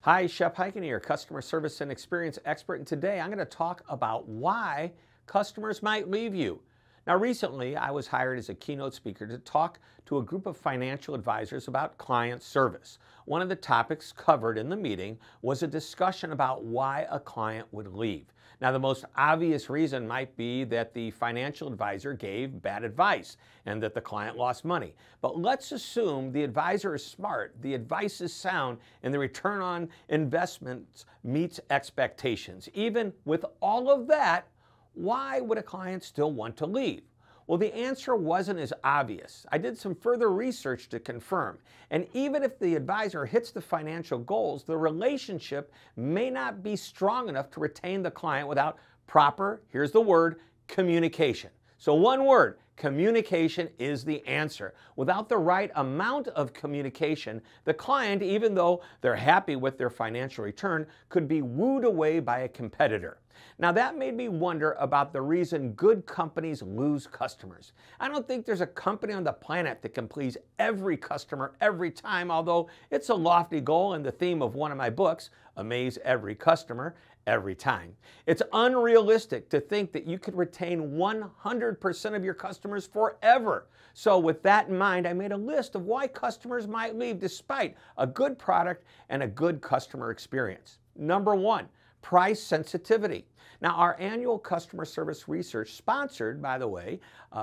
Hi, Shep Hyken here, customer service and experience expert, and today I'm going to talk about why customers might leave you. Now, recently I was hired as a keynote speaker to talk to a group of financial advisors about client service. One of the topics covered in the meeting was a discussion about why a client would leave. Now, the most obvious reason might be that the financial advisor gave bad advice and that the client lost money. But let's assume the advisor is smart, the advice is sound, and the return on investments meets expectations. Even with all of that, why would a client still want to leave? Well, the answer wasn't as obvious. I did some further research to confirm. And even if the advisor hits the financial goals, the relationship may not be strong enough to retain the client without proper, here's the word, communication. So one word, communication is the answer. Without the right amount of communication, the client, even though they're happy with their financial return, could be wooed away by a competitor. Now that made me wonder about the reason good companies lose customers. I don't think there's a company on the planet that can please every customer every time, although it's a lofty goal and the theme of one of my books, Amaze Every Customer Every Time. It's unrealistic to think that you could retain 100% of your customers forever. So with that in mind, I made a list of why customers might leave despite a good product and a good customer experience. Number one, price sensitivity. Now, our annual customer service research, sponsored, by the way,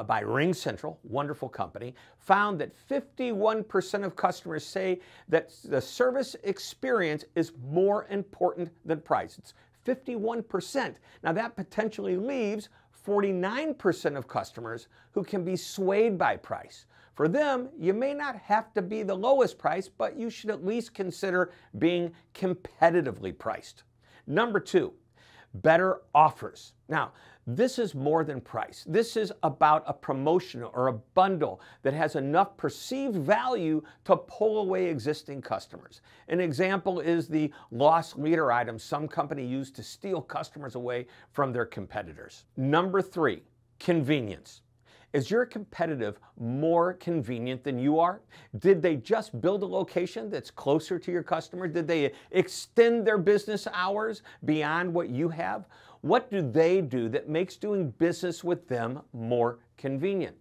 by RingCentral, wonderful company, found that 51% of customers say that the service experience is more important than price. It's 51%. Now, that potentially leaves 49% of customers who can be swayed by price. For them, you may not have to be the lowest price, but you should at least consider being competitively priced. Number two, better offers. Now, this is more than price. This is about a promotion or a bundle that has enough perceived value to pull away existing customers. An example is the loss leader item some company used to steal customers away from their competitors. Number three, convenience. Is your competitive more convenient than you are? Did they just build a location that's closer to your customer? Did they extend their business hours beyond what you have? What do they do that makes doing business with them more convenient?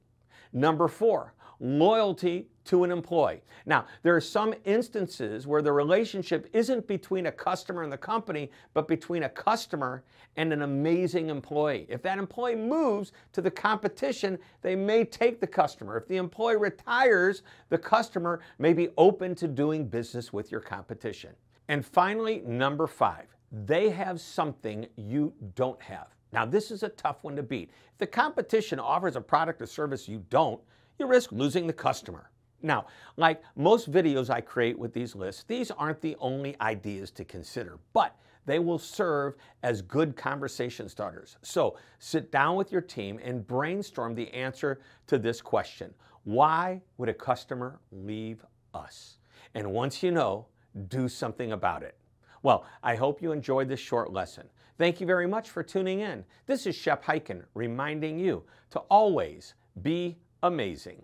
Number four, loyalty to an employee. Now, there are some instances where the relationship isn't between a customer and the company, but between a customer and an amazing employee. If that employee moves to the competition, they may take the customer. If the employee retires, the customer may be open to doing business with your competition. And finally, number five, they have something you don't have. Now, this is a tough one to beat. If the competition offers a product or service you don't, you risk losing the customer. Now, like most videos I create with these lists, these aren't the only ideas to consider, but they will serve as good conversation starters. So sit down with your team and brainstorm the answer to this question. Why would a customer leave us? And once you know, do something about it. Well, I hope you enjoyed this short lesson. Thank you very much for tuning in. This is Shep Hyken reminding you to always be amazing.